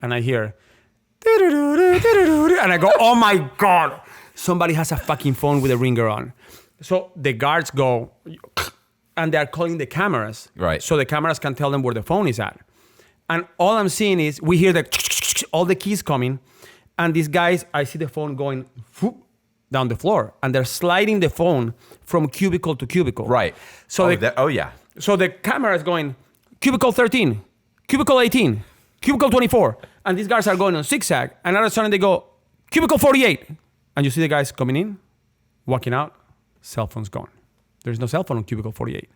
and I hear, and I go, oh my God, somebody has a fucking phone with a ringer on. So the guards go, and they're calling the cameras. Right. So the cameras can tell them where the phone is at. And all I'm seeing is, we hear all the keys coming, and these guys, I see the phone going down the floor, and they're sliding the phone from cubicle to cubicle. Right. So yeah. So the camera is going, cubicle 13, cubicle 18, cubicle 24, and these guys are going on zigzag, and all of a sudden they go, cubicle 48, and you see the guys coming in, walking out, cell phone's gone. There's no cell phone on cubicle 48.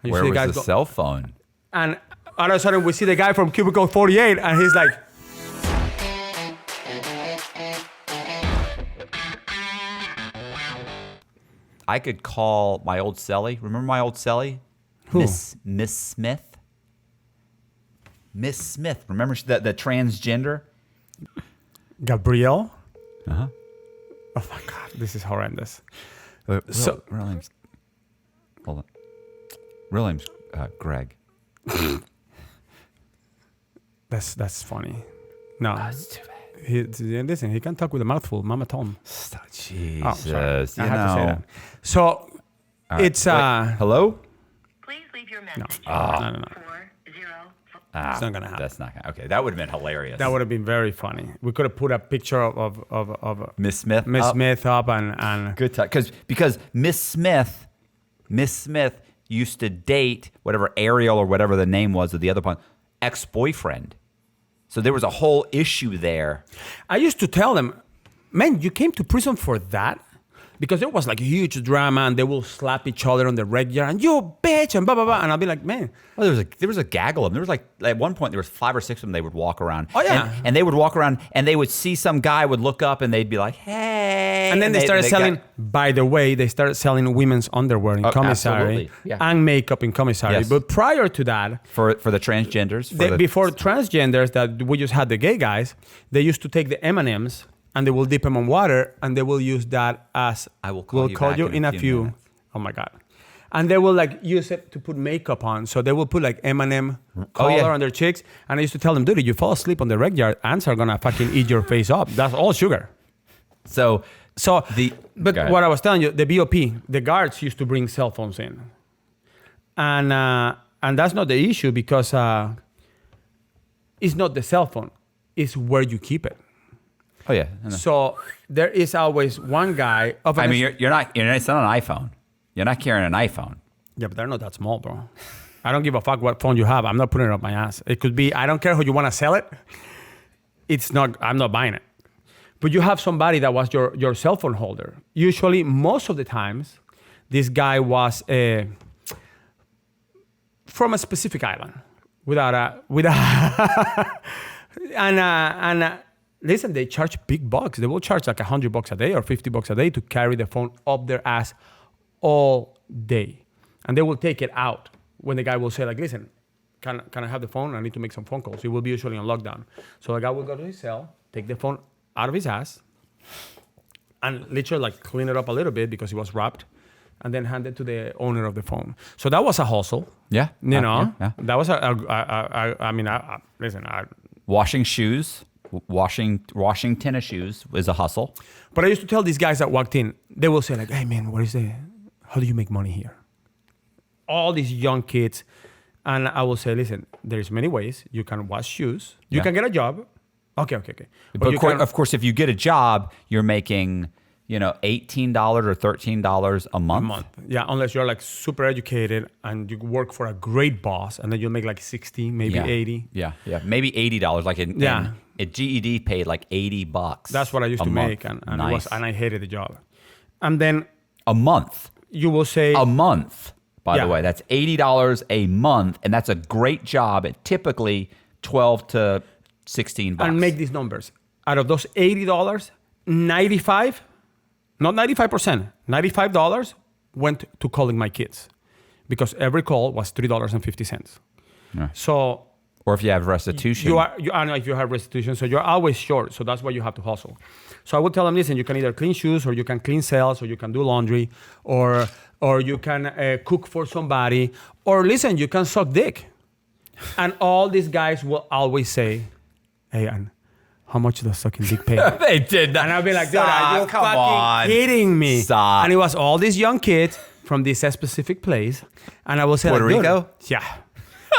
And you Where see was guys the go, cell phone? and all of a sudden we see the guy from cubicle 48, and he's like, I could call my old cellie. Remember my old cellie? Who? Miss Smith. Miss Smith. Remember the transgender? Gabrielle? Uh-huh. Oh my God, this is horrendous. Real name's... Hold on. Real name's Greg. That's funny. No. That's too bad. Listen, he can talk with a mouthful. Mama Tom. Jesus. Oh, sorry. I you had to say know. that. So, right. it's... Wait, hello? Please leave your message. No. 40. It's not gonna happen. That's not gonna... Okay, that would have been hilarious. That would have been very funny. We could have put a picture of Miss Smith. Miss up. Smith up and Good time. Because Miss Smith used to date whatever Ariel or whatever the name was of the other one, ex-boyfriend. So there was a whole issue there. I used to tell them, man, you came to prison for that? Because there was like a huge drama, and they will slap each other on the regular, and you bitch, and blah, blah, blah. And I'll be like, man. Well, there was a gaggle of them. There was like, at one point, there was 5 or 6 of them. They would walk around. Oh, yeah. And they would walk around, and they would see some guy would look up, and they'd be like, hey. And then they started selling, by the way, they started selling women's underwear in commissary. Absolutely. Yeah. And makeup in commissary. Yes. But prior to that, For the transgenders. before transgenders, that we just had the gay guys, they used to take the M&Ms, and they will dip them in water, and they will use that as... I will call you call back you in a few minutes. Oh my God. And they will like use it to put makeup on. So they will put like M&M color on their cheeks. And I used to tell them, dude, if you fall asleep on the regular, ants are gonna fucking eat your face up. That's all sugar. So But what I was telling you, the BOP, the guards used to bring cell phones in. And that's not the issue, because it's not the cell phone, it's where you keep it. Oh yeah. So there is always one guy. I mean, you're not. It's not an iPhone. You're not carrying an iPhone. Yeah, but they're not that small, bro. I don't give a fuck what phone you have. I'm not putting it up my ass. It could be. I don't care how you want to sell it. It's not. I'm not buying it. But you have somebody that was your cell phone holder. Usually, most of the times, this guy was from a specific island, and. Listen, they charge big bucks. They will charge like $100 a day or $50 a day to carry the phone up their ass all day. And they will take it out when the guy will say like, listen, can I have the phone? I need to make some phone calls. He will be usually on lockdown. So the guy will go to his cell, take the phone out of his ass, and literally like clean it up a little bit because it was wrapped, and then hand it to the owner of the phone. So that was a hustle. Yeah. You know, yeah. that was listen. Washing shoes. Washing tennis shoes is a hustle. But I used to tell these guys that walked in, they will say like, hey man, how do you make money here? All these young kids. And I will say, listen, there's many ways. You can wash shoes. You can get a job. Okay. But of course, if you get a job, you're making, $18 or $13 a month. Yeah, unless you're like super educated and you work for a great boss, and then you'll make like 60, maybe 80. Yeah. Maybe $80. Like a GED paid like $80. That's what I used to make, and nice. I hated the job. And then a month. You will say a month. By the way, that's $80 a month, and that's a great job at typically $12 to $16. And make these numbers. Out of those $80, 95, not 95%, $95 went to calling my kids, because every call was $3.50. Yeah. So, or if you have restitution. I know if you have restitution, so you're always short. So that's why you have to hustle. So I would tell them, listen, you can either clean shoes, or you can clean cells, or you can do laundry, or you can cook for somebody, or listen, you can suck dick. And all these guys will always say, hey, and how much does sucking dick pay? They did that. And I'd be like, dude, are you Come fucking on. kidding me? Stop. And it was all these young kids from this specific place. And I will say, Puerto like, dude, Rico? yeah.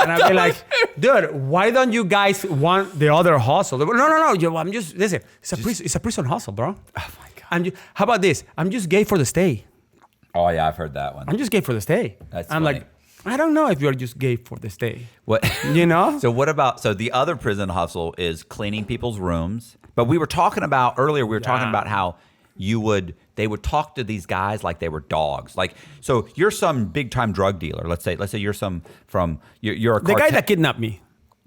And I'd be like, dude, why don't you guys want the other hustle? No. I'm just, listen, it's a prison hustle, bro. Oh my God. How about this? I'm just gay for the stay. Oh yeah, I've heard that one. I'm just gay for the stay. That's I'm funny. like, I don't know if you're just gay for the stay. What? You know? So what about, so the other prison hustle is cleaning people's rooms. But we were talking about earlier, talking about how they would talk to these guys like they were dogs. Like, so you're some big time drug dealer. Let's say you're you're a The guy cartel- that kidnapped me.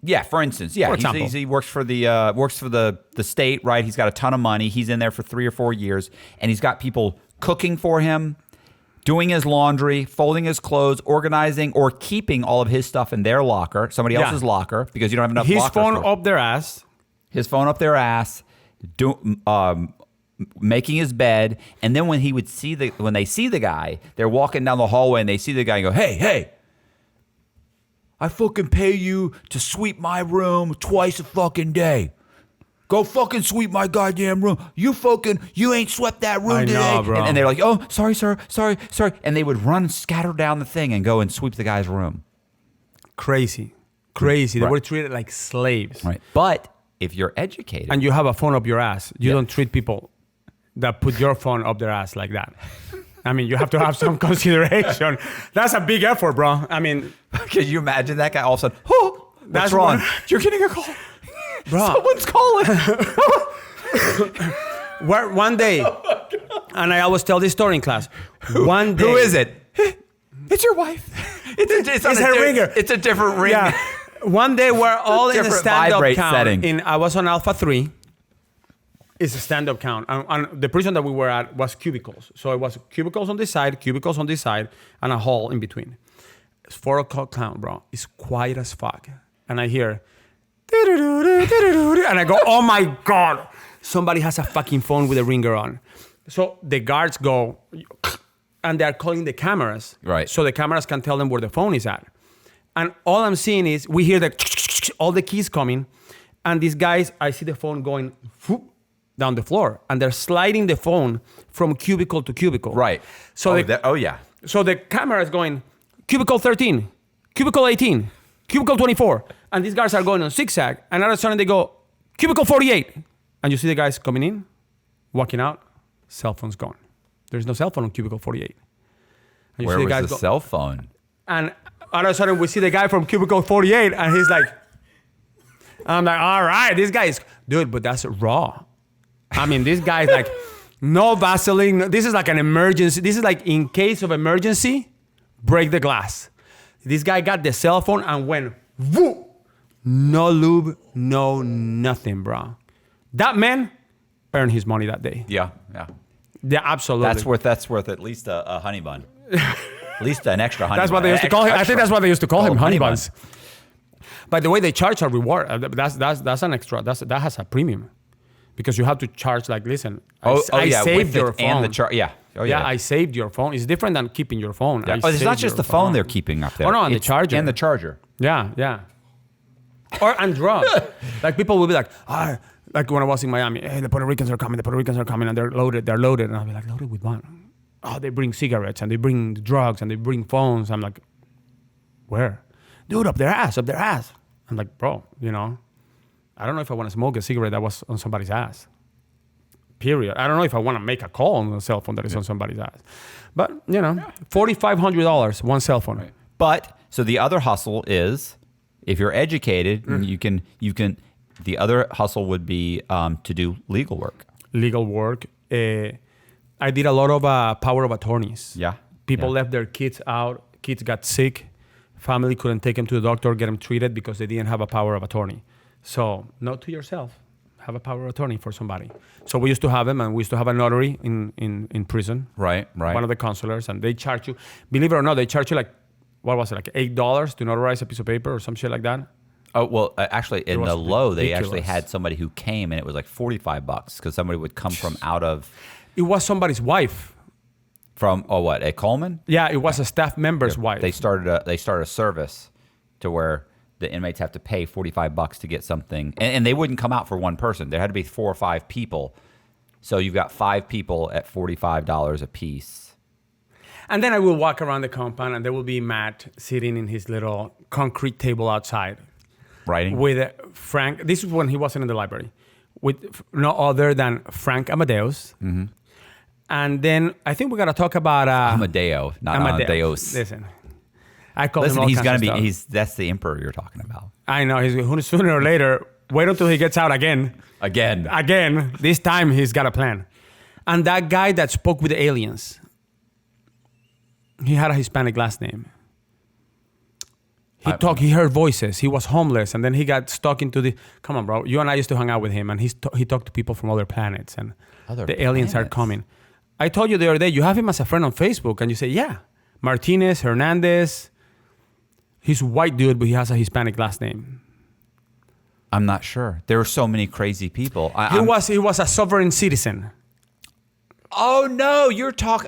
Yeah, for instance, yeah, For example. he works for the state, right? He's got a ton of money. He's in there for 3 or 4 years, and he's got people cooking for him, doing his laundry, folding his clothes, organizing or keeping all of his stuff in their locker, somebody else's locker, because you don't have enough. His lockers phone for- up their ass. his phone up their ass, making his bed, and then when they see the guy, they're walking down the hallway and they see the guy and go, hey, I fucking pay you to sweep my room twice a fucking day. Go fucking sweep my goddamn room. You ain't swept that room I today. know, bro. And they're like, oh, sorry, sir, sorry. And they would run, scatter down the thing and go and sweep the guy's room. Crazy. They Right. were treated like slaves. Right. But if you're educated. And you have a phone up your ass. You Yeah. don't treat people that put your phone up their ass like that. I mean, you have to have some consideration. That's a big effort, bro. I mean, Can you imagine that guy all of a sudden, oh, That's what's wrong? what- You're getting a call. bro. Someone's calling. One day, and I always tell this story in class. One day. Who is it? It's your wife. It's her ringer. It's a different ring. Yeah. One day we're all in a different stand-up vibrate count. setting. I was on Alpha 3. It's a stand-up count. And the prison that we were at was cubicles. So it was cubicles on this side, and a hall in between. It's 4 o'clock count, bro. It's quiet as fuck. And I hear, and I go, oh my God, somebody has a fucking phone with a ringer on. So the guards go, and they're calling the cameras. Right. So the cameras can tell them where the phone is at. And all I'm seeing is, we hear all the keys coming, and these guys, I see the phone going down the floor, and they're sliding the phone from cubicle to cubicle. Right. So yeah. So the camera is going, cubicle 13, cubicle 18, cubicle 24. And these guys are going on zigzag. And all of a sudden they go, cubicle 48. And you see the guys coming in, walking out, cell phone's gone. There's no cell phone on cubicle 48. And you Where see was guys the go- cell phone? And all of a sudden we see the guy from cubicle 48 and he's like, I'm like, all right, this guy is, dude, but that's raw. I mean, this guy is like, no Vaseline. This is like an emergency. This is like in case of emergency, break the glass. This guy got the cell phone and went, whoop. No lube, no nothing, bro. That man earned his money that day. Yeah. Yeah, absolutely. That's worth at least a honey bun. At least an extra honey That's bun. what they used to call him. I think that's what they used to call him, honey buns. bun. By the way, they charge a reward. That's an extra. That has a premium, because you have to charge. Like, listen, I saved your phone. And the Yeah, yeah. I saved your phone. It's different than keeping your phone. Yeah. I It's not saved just your the phone they're keeping up there. Oh no, and the It's- charger. And the charger. Yeah. And drugs. Like, people will be like, like when I was in Miami, hey, the Puerto Ricans are coming, and they're loaded. And I'll be like, loaded with what? Oh, they bring cigarettes, and they bring drugs, and they bring phones. I'm like, where? Dude, up their ass. I'm like, bro, I don't know if I want to smoke a cigarette that was on somebody's ass. Period. I don't know if I want to make a call on a cell phone that is on somebody's ass. But, $4,500, one cell phone. Right. But so the other hustle is, if you're educated, you can. The other hustle would be to do legal work. Legal work. I did a lot of power of attorneys. Yeah. People Yeah. left their kids out. Kids got sick. Family couldn't take them to the doctor, get them treated because they didn't have a power of attorney. So, note to yourself, have a power of attorney for somebody. So we used to have them, and we used to have a notary in prison. Right. One of the counselors, and they charge you, believe it or not, they charge you like, what was it, like $8 to notarize a piece of paper or some shit like that? Oh, well, actually, in was the low, they actually ridiculous. had somebody who came, and it was like $45 because somebody would come from out of, It was somebody's wife. at Coleman? Yeah, it was a staff member's wife. They started a service to where the inmates have to pay $45 to get something, and they wouldn't come out for one person. There had to be 4 or 5 people. So you've got 5 people at $45 a piece. And then I will walk around the compound, and there will be Matt sitting in his little concrete table outside. Writing? With Frank. This is when he wasn't in the library. With no other than Frank Amadeus. Mm-hmm. And then I think we're going to talk about... Amadeo, not Amadeus. Listen. I call Listen, him all he's kinds going of to be... stuff. That's the emperor you're talking about. I know. He's sooner or later... Wait until he gets out again. Again. This time he's got a plan. And that guy that spoke with the aliens... He had a Hispanic last name. He heard voices. He was homeless, and then he got stuck into the... Come on, bro. You and I used to hang out with him, and he talked to people from other planets, and aliens are coming. I told you the other day, you have him as a friend on Facebook, and you say, yeah, Martinez, Hernandez. He's a white dude, but he has a Hispanic last name. I'm not sure. There were so many crazy people. He was a sovereign citizen. Oh, no,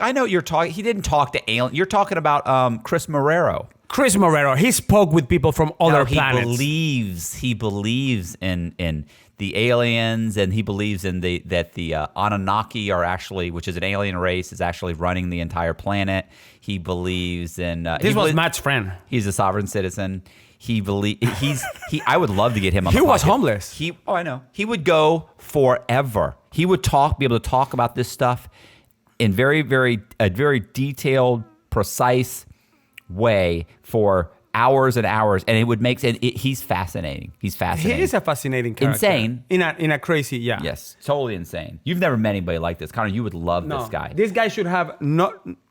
I know what you're talking. He didn't talk to aliens. You're talking about Chris Marrero. He spoke with people from other planets. He believes in the aliens, and he believes in that the Anunnaki are actually, which is an alien race, is actually running the entire planet. He believes in... This was Matt's friend. He's a sovereign citizen. I would love to get him on the podcast. He was homeless. I know. He would go forever. He would be able to talk about this stuff in a very detailed, precise way for hours and hours, and it would make sense. He's fascinating. He is a fascinating character. Insane. In a crazy, yeah. Yes, totally insane. You've never met anybody like this. Connor, you would love this guy. This guy should have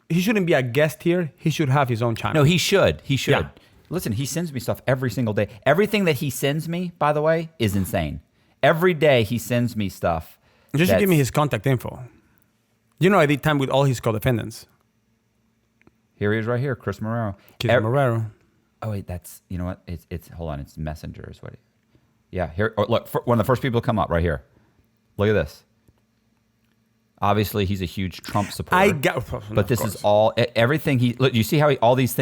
he shouldn't be a guest here. He should have his own channel. No, he should. Yeah. Listen, he sends me stuff every single day. Everything that he sends me, by the way, is insane. Every day he sends me stuff. You should give me his contact info. You know, I did time with all his co-defendants. Here he is right here, Chris Marrero. Marrero. Oh, wait, you know what? It's hold on, it's messengers. Yeah, here, look, one of the first people to come up right here. Look at this. Obviously, he's a huge Trump supporter. But this is all, everything look, you see how this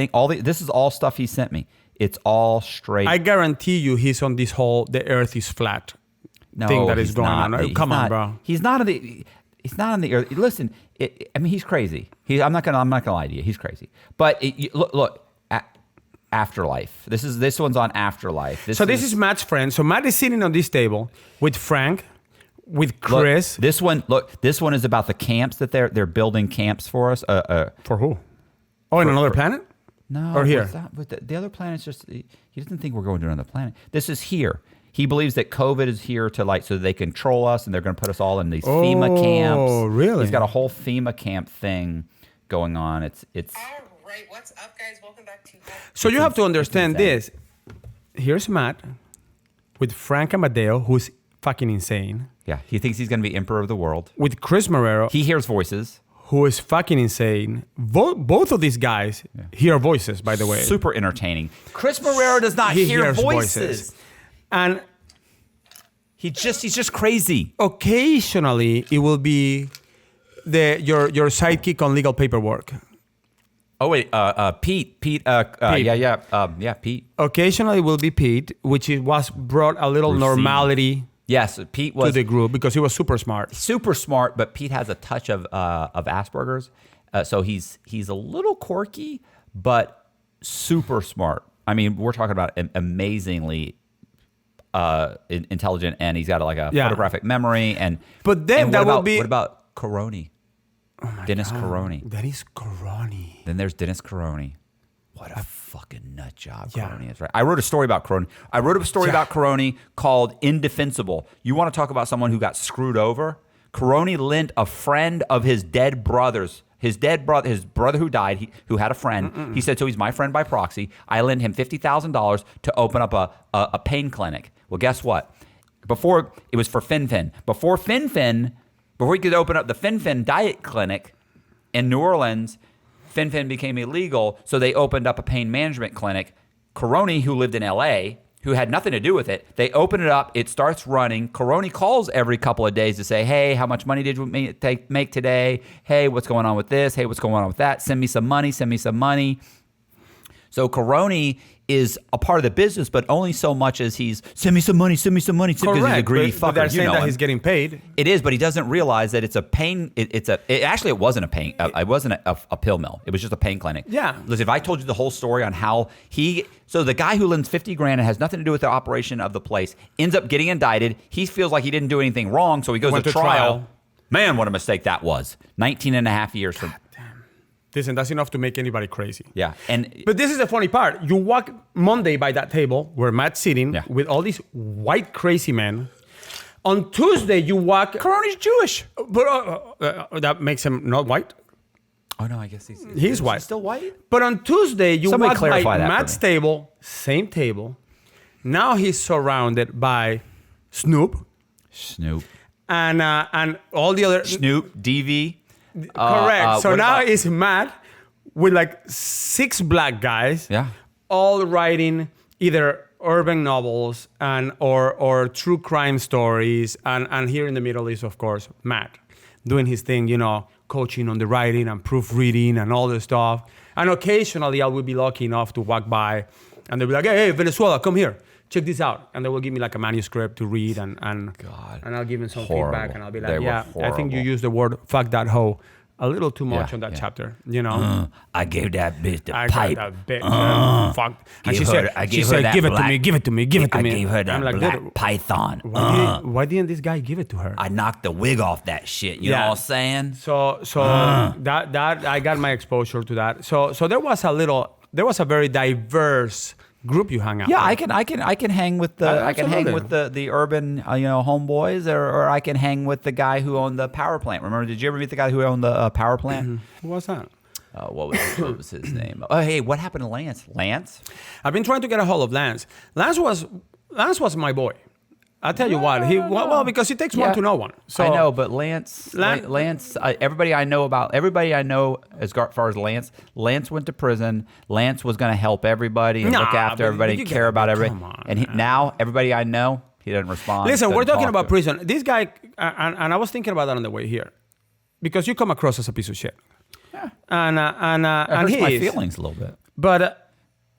is all stuff he sent me. It's all straight. I guarantee you he's on this whole, the earth is flat thing that is going on. Come on, bro. He's not on the earth. Listen, I mean, he's crazy. I'm not gonna lie to you. He's crazy. But look, Afterlife. This one's on Afterlife. This is Matt's friend. So Matt is sitting on this table with Frank, with Chris. This one is about the camps that they're building camps for us. For who? Oh, in another planet? No. Or here? The other planet's just, he doesn't think we're going to another planet. This is here. He believes that COVID is here so they control us, and they're going to put us all in these FEMA camps. Oh, really? He's got a whole FEMA camp thing going on. It's. All right, what's up, guys? Welcome back to. So you have to understand this. Here's Matt with Frank Amadeo, who's fucking insane. Yeah, he thinks he's going to be emperor of the world. With Chris Marrero. He hears voices. Who is fucking insane. Both of these guys hear voices, by the way. Super entertaining. Chris Marrero does not hear voices. And he's just crazy. Occasionally, it will be your sidekick on legal paperwork. Oh wait, Pete. Pete. Pete. Occasionally, it will be Pete, which was brought a little normality. Yes, Pete was to the group because he was super smart. Super smart, but Pete has a touch of Asperger's, so he's a little quirky, but super smart. I mean, we're talking about amazingly intelligent, and he's got a photographic memory. But then what about Caroni? Oh Dennis God. Caroni. Dennis Caroni. Then there's Dennis Caroni. What a fucking nut job Caroni is, right? I wrote a story about Caroni. About Caroni called Indefensible. You want to talk about someone who got screwed over? Caroni lent a friend of his dead brother's, his brother who died, who had a friend. He said, so he's my friend by proxy. I lent him $50,000 to open up a pain clinic. Well, guess what? Before, it was for FinFin. Before he could open up the FinFin diet clinic in New Orleans, FinFin became illegal, so they opened up a pain management clinic. Caroni, who lived in LA, who had nothing to do with it, they open it up, it starts running. Caroni calls every couple of days to say, hey, how much money did you make today? Hey, what's going on with this? Hey, what's going on with that? Send me some money. So Caroni is a part of the business, but only so much as he's send me some money, because he's a greedy fucker. But they're saying that him. he's getting paid. It is, but he doesn't realize that it's a pain. It wasn't a pain. It wasn't a pill mill. It was just a pain clinic. Yeah. Listen, if I told you the whole story on how so the guy who lends $50,000 and has nothing to do with the operation of the place ends up getting indicted. He feels like he didn't do anything wrong, so he goes to trial. Man, what a mistake that was. 19 and a half years from. Listen, that's enough to make anybody crazy. Yeah. But this is the funny part. You walk Monday by that table where Matt's sitting with all these white crazy men. On Tuesday, you walk... Caroni's Jewish. But that makes him not white? Oh, no, I guess he's white. He's still white? But on Tuesday, you Somebody walk by clarify that Matt's table, same table. Now he's surrounded by Snoop. And all the other... Snoop, DV. Correct. So now it's Matt with like 6 black guys, all writing either urban novels or true crime stories, and here in the middle is of course Matt doing his thing, coaching on the writing and proofreading and all this stuff. And occasionally I will be lucky enough to walk by, and they'll be like, "Hey, Venezuela, come here. Check this out," and they will give me like a manuscript to read, and I'll give them some feedback, and I'll be like, I think you used the word "fuck that hoe" a little too much on that chapter, I gave that bitch the I pipe. got that bitch, fuck. And she said, "Give it to me, give it to me, give it to me." I gave her that like, black python. Why didn't this guy give it to her? I knocked the wig off that shit. You know what I'm saying? So that I got my exposure to that. So there was a very diverse group you hung out. Yeah, with. I can hang with the urban homeboys, or I can hang with the guy who owned the power plant. Remember? Did you ever meet the guy who owned the power plant? Who was that? What was his name? Oh, hey, what happened to Lance? Lance? I've been trying to get a hold of Lance. Lance was my boy. I'll tell you what. Well, because it takes one to know one. So I know, but Lance, everybody I know as far as Lance went to prison. Lance was going to help everybody and look after everybody, care about everybody. And now everybody I know, he doesn't respond. Listen, we're talking about prison. This guy, and I was thinking about that on the way here, because you come across as a piece of shit. Yeah. And hurts my feelings a little bit. But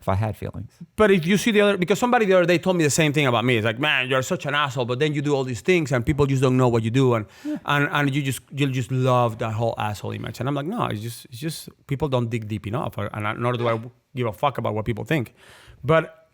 if I had feelings. But if you see because somebody the other day told me the same thing about me. It's like, man, you're such an asshole, but then you do all these things and people just don't know what you do, and you just love that whole asshole image. And I'm like, no, it's just people don't dig deep enough, and nor do I give a fuck about what people think. But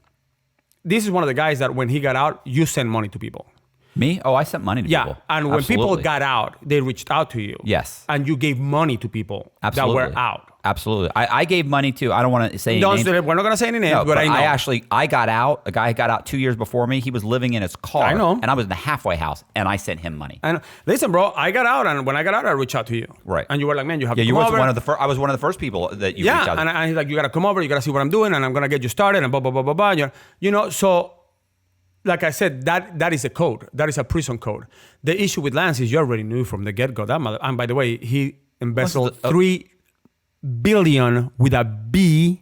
this is one of the guys that when he got out, you send money to people. Me? Oh, I sent money to people. Yeah, and when people got out, they reached out to you. Yes. And you gave money to people that were out. Absolutely. I gave money to, I don't want to say any names. We're not going to say any names, but I know. I got out. A guy got out 2 years before me. He was living in his car. I know. And I was in the halfway house, and I sent him money. And listen, bro, I got out, and when I got out, I reached out to you. Right. And you were like, man, you have to come over. I was one of the first people that you reached out to. And he's like, you got to come over, you got to see what I'm doing, and I'm going to get you started, and blah, blah, blah, blah, blah. So... Like I said, that is a code. That is a prison code. The issue with Lance is you already knew from the get-go. And by the way, he embezzled $3 billion with a B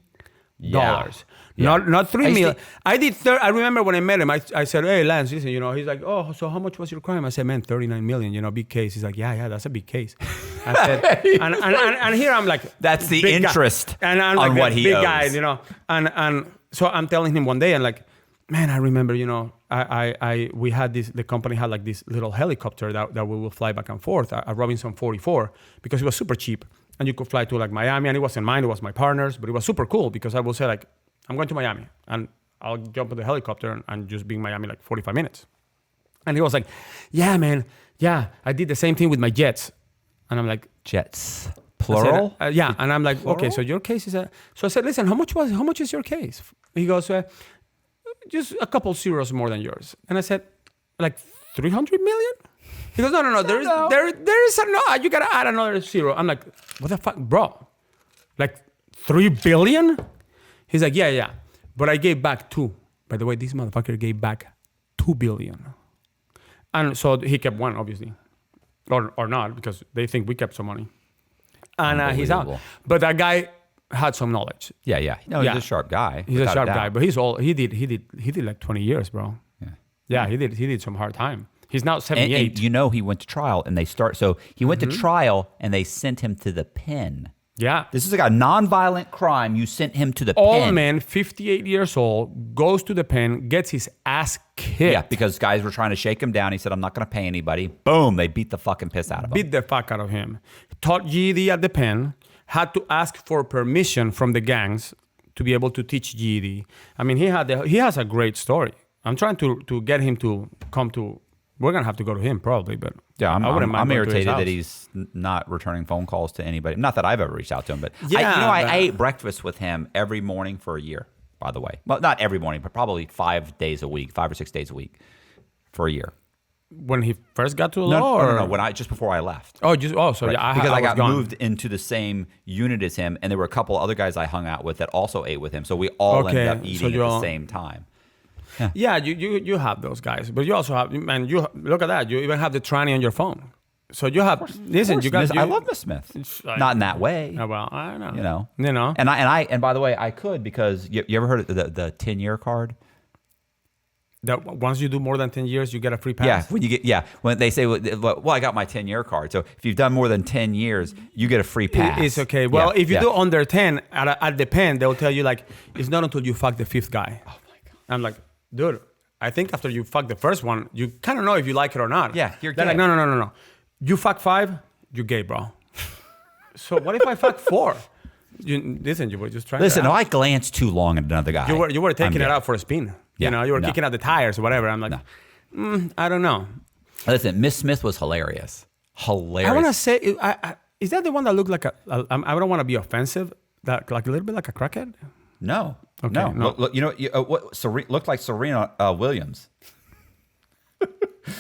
dollars. Not 3 million. I remember when I met him, I said, hey, Lance, listen, he's like, oh, so how much was your crime? I said, man, 39 million, big case. He's like, yeah, that's a big case. I said, and here I'm like, that's the interest and I'm on like what he big owes. Guy, and so I'm telling him one day, and like, man, I remember, we had the company had like this little helicopter that we will fly back and forth, a Robinson 44, because it was super cheap. And you could fly to like Miami, and it wasn't mine, it was my partner's, but it was super cool because I will say like, I'm going to Miami and I'll jump in the helicopter and just be in Miami like 45 minutes. And he was like, yeah, man, I did the same thing with my jets. And I'm like, jets, plural? I said, and I'm like, okay, so your case is so I said, listen, how much is your case? He goes, just a couple zeros more than yours. And I said, like 300 million? He goes, no. There is you gotta add another zero. I'm like, what the fuck, bro? Like 3 billion? He's like, yeah. But I gave back 2. By the way, this motherfucker gave back 2 billion. And so he kept 1, obviously. Or not, because they think we kept some money. And he's out. But that guy had some knowledge. Yeah. No, he's a sharp guy. He's a sharp guy, but he did like 20 years, bro. Yeah, he did some hard time. He's now 78. And he went to trial, and he went to trial, and they sent him to the pen. Yeah. This is like a non-violent crime. You sent him to the Old pen. man, 58 years old, goes to the pen, gets his ass kicked. Yeah, because guys were trying to shake him down. He said, I'm not going to pay anybody. Boom, they beat the fucking piss out of him. Beat the fuck out of him. Taught GED at the pen, had to ask for permission from the gangs to be able to teach GED. I mean, he has a great story. I'm trying to get him to come to, we're going to have to go to him probably, but Yeah, I wouldn't mind I'm going to his irritated that house. he's not returning phone calls to anybody. Not that I've ever reached out to him, but Yeah, I ate breakfast with him every morning for a year, by the way. Well, not every morning, but probably 5 days a week, 5 or 6 days a week for a year. When he first got to the law? No, when just before I left. So Right. yeah, Because I was got gone. moved into the same unit as him, and there were a couple other guys I hung out with that also ate with him. So we all ended up eating at the same time. Yeah, you have those guys, but you also have, man, you look at that. You even have the tranny on your phone. So you have, listen, you got. I love Miss Smith. Not in that way. Oh, well, I don't know. You know. You know. And by the way, I could, because you ever heard of the 10-year card? That once you do more than 10 years, you get a free pass. When they say, well, I got my 10-year card. So if you've done more than 10 years, you get a free pass. It's okay. Well, Yeah, if you yeah. do under 10 at the pen, they'll tell you like, it's not until you fuck the fifth guy. Oh my God. I'm like, dude, I think after you fuck the first one, you kind of know if you like it or not. Yeah, you're They're gay. like, no. You fuck 5, you're gay, bro. So what if I fuck 4? Listen, you were just trying Listen, to... I glanced too long at another guy. You were taking I'm it gay. out for a spin. Yeah, You were no. kicking out the tires or whatever. I'm like, I don't know. Listen, Miss Smith was hilarious. Hilarious. I want to say, is that the one that looked like I don't want to be offensive, that like a little bit like a crackhead? No. Okay, no. no. Look, what looked like Serena Williams.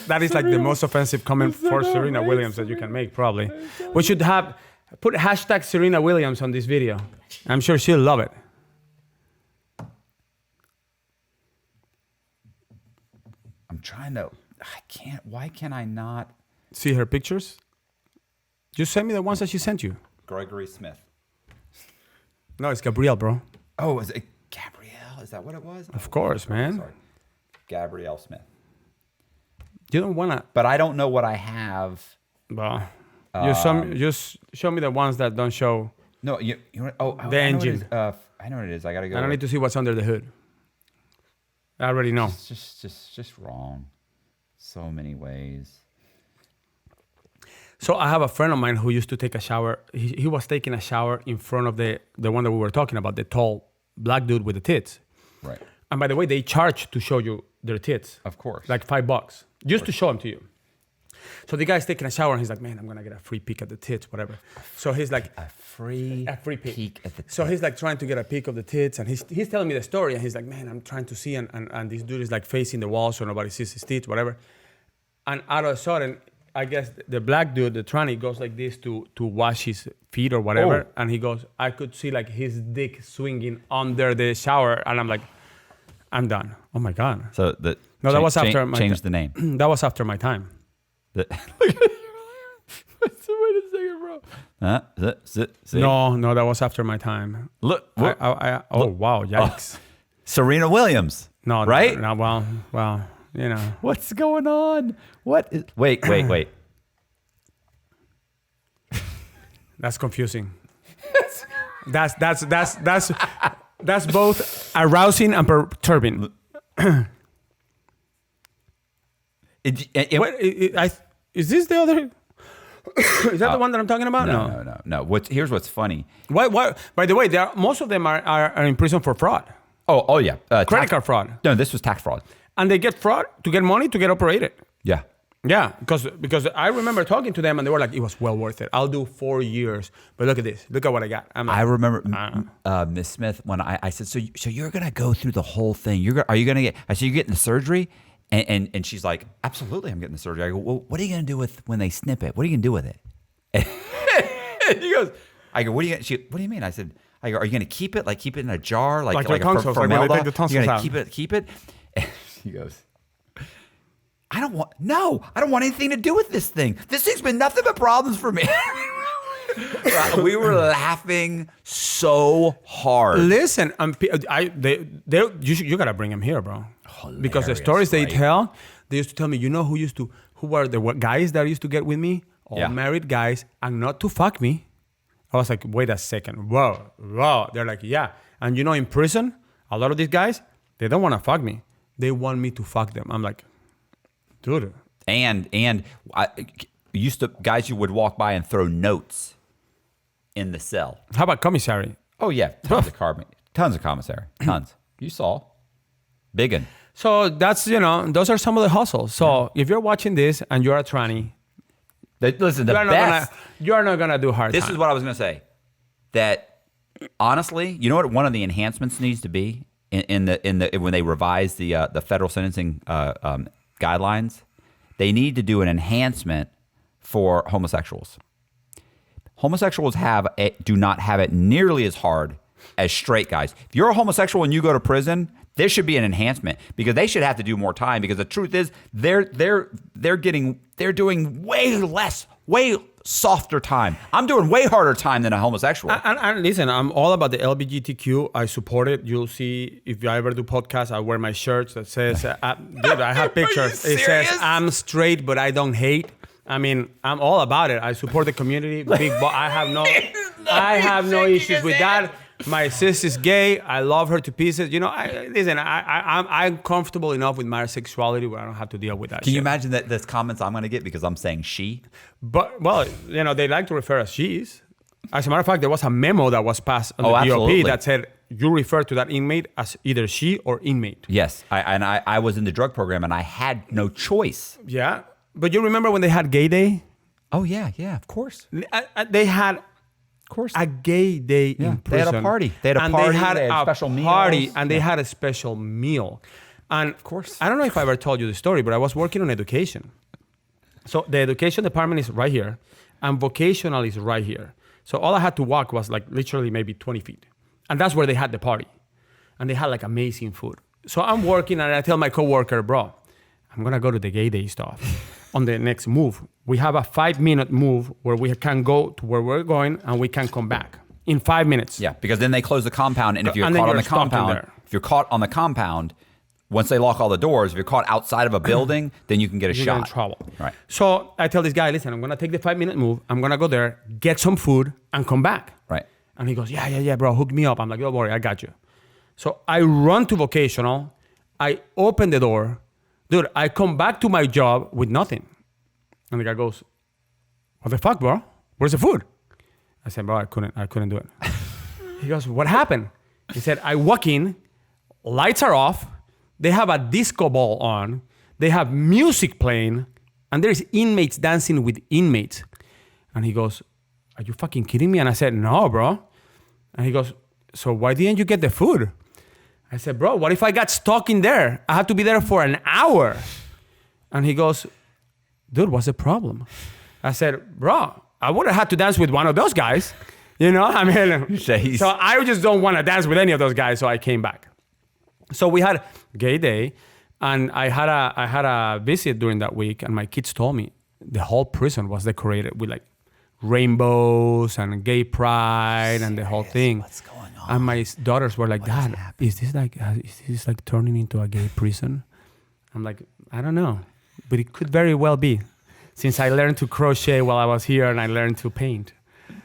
That is like the most offensive comment for Serena Williams that you can make, probably. We should put hashtag Serena Williams on this video. I'm sure she'll love it. I'm trying to. I can't. Why can I not? See her pictures? Just send me the ones that she sent you. Gregory Smith. No, it's Gabrielle, bro. Oh, is it Gabrielle? Is that what it was? Of course, man. Sorry. Gabrielle Smith. You don't want to... But I don't know what I have. Well, just show me the ones that don't show... No, you know, The engine. I know what it is. I gotta go. I don't need to see what's under the hood. I already know. It's just wrong. So many ways. So I have a friend of mine who used to take a shower. He was taking a shower in front of the one that we were talking about, the tall black dude with the tits. Right. And by the way, they charge to show you their tits. Of course. Like $5, just to show them to you. So the guy's taking a shower and he's like, man, I'm gonna get a free peek at the tits, whatever. So he's like, A free peek at the So he's like trying to get a peek of the tits, and he's telling me the story, and he's like, man, I'm trying to see, and this dude is like facing the wall so nobody sees his tits, whatever. And out of a sudden, I guess the black dude, the tranny, goes like this to wash his feet or whatever, Oh. and he goes, I could see like his dick swinging under the shower, and I'm like, I'm done. Oh my God. So that was after my change the name. That was after my time. Wait a second, bro. No, that was after my time. Look. Wow, yikes. Serena Williams. No, right? No, well, you know. What's going on? What is? Wait. That's confusing. That's both arousing and perturbing. Is this the other? Is that the one that I'm talking about? No. Here's what's funny. Why? By the way, most of them are in prison for fraud, Oh yeah. credit card fraud, No, this was tax fraud. and they get fraud to get money to get operated. Yeah. Yeah, because I remember talking to them and they were like, it was well worth it. I'll do 4 years, but look at this. Look at what I got. I'm like, I remember Miss Smith when I said, so you're gonna go through the whole thing. Are you gonna get? I said, you're getting the surgery, and she's like, absolutely, I'm getting the surgery. I go, well, what are you gonna do when they snip it? What are you gonna do with it? And she goes, I go, what do you mean? I said, are you gonna keep it? Like keep it in a jar, like your tonsils, like when they take the tonsils You're gonna out. keep it. And she goes, I don't want anything to do with this thing. This thing's been nothing but problems for me. We were laughing so hard. listen, you gotta bring him here, bro. Because the Hilarious, stories they right? tell, they used to tell me, you know who were the guys that used to get with me? All Yeah. married guys, and not to fuck me. I was like, wait a second. Whoa. They're like, yeah. And in prison, a lot of these guys, they don't want to fuck me. They want me to fuck them. I'm like, dude. And guys you would walk by and throw notes in the cell. How about commissary? Oh yeah, tons of commissary, tons. You saw, big one. So that's, those are some of the hustles. So if you're watching this and you're a tranny, Listen, you're not gonna do hard This time. is what I was gonna say. That honestly, you know what? One of the enhancements needs to be in the when they revise the federal sentencing guidelines, they need to do an enhancement for homosexuals. Homosexuals do not have it nearly as hard as straight guys. If you're a homosexual and you go to prison, there should be an enhancement because they should have to do more time. Because the truth is, they're doing way softer time. I'm doing way harder time than a homosexual. And listen, I'm all about the LGBTQ. I support it. You'll see if I ever do podcasts, I wear my shirts that says, dude, I have pictures. It says, I'm straight, but I don't hate. I mean, I'm all about it. I support the community. I have no issues with that. My sis is gay. I love her to pieces. I'm comfortable enough with my sexuality where I don't have to deal with that. Can you imagine that this comments I'm going to get because I'm saying she? But they like to refer as she's. As a matter of fact, there was a memo that was passed on the absolutely. DOP that said you refer to that inmate as either she or inmate. Yes, I was in the drug program and I had no choice. Yeah, but you remember when they had Gay Day? Oh yeah, of course. They had. Of course. A gay day in prison. They had a party. They had a special meal. And they had a special meal. And of course. I don't know if I ever told you the story, but I was working on education. So the education department is right here and vocational is right here. So all I had to walk was like literally maybe 20 feet. And that's where they had the party. And they had like amazing food. So I'm working and I tell my coworker, bro, I'm going to go to the gay day stuff. On the next move, we have a 5-minute move where we can go to where we're going and we can come back in 5 minutes. Yeah, because then they close the compound, and if you're caught on the compound, once they lock all the doors, if you're caught outside of a building, then you can get a shot. Get in trouble. Right. So I tell this guy, listen, I'm gonna take the 5-minute move. I'm gonna go there, get some food, and come back. Right. And he goes, yeah, bro, hook me up. I'm like, don't worry, I got you. So I run to vocational. I open the door. Dude, I come back to my job with nothing. And the guy goes, what the fuck, bro? Where's the food? I said, bro, I couldn't do it. He goes, what happened? He said, I walk in, lights are off, they have a disco ball on, they have music playing, and there's inmates dancing with inmates. And he goes, are you fucking kidding me? And I said, no, bro. And he goes, so why didn't you get the food? I said, bro, what if I got stuck in there? I had to be there for an hour. And he goes, dude, what's the problem? I said, bro, I would have had to dance with one of those guys. So I just don't want to dance with any of those guys. So I came back. So we had gay day and I had a visit during that week and my kids told me the whole prison was decorated with like rainbows and gay pride and the whole thing. What's going on? And my daughters were like, Dad, is this like turning into a gay prison? I'm like, I don't know, but it could very well be, since I learned to crochet while I was here and I learned to paint.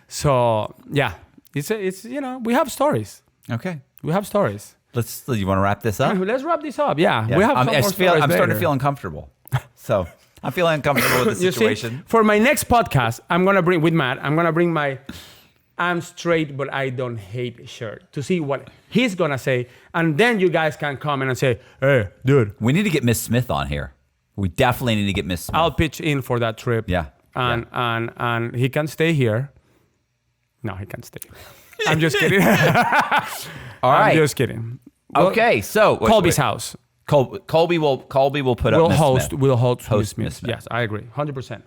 So yeah, it's we have stories. Okay, we have stories. You want to wrap this up? Let's wrap this up. Yeah. We have I'm starting to feel uncomfortable. So I'm feeling uncomfortable with the situation. See, for my next podcast, I'm gonna bring my I'm straight but I don't hate shirt to see what he's gonna say, and then you guys can comment and say, hey, dude. We need to get Miss Smith on here. We definitely need to get Miss Smith. I'll pitch in for that trip. Yeah. And he can stay here. No, he can't stay. I'm just kidding. All right. I'm just kidding. Okay, so Colby's house. Colby will put up Miss Smith. We'll host Miss Miss Smith. Smith. Yes, I agree. 100%.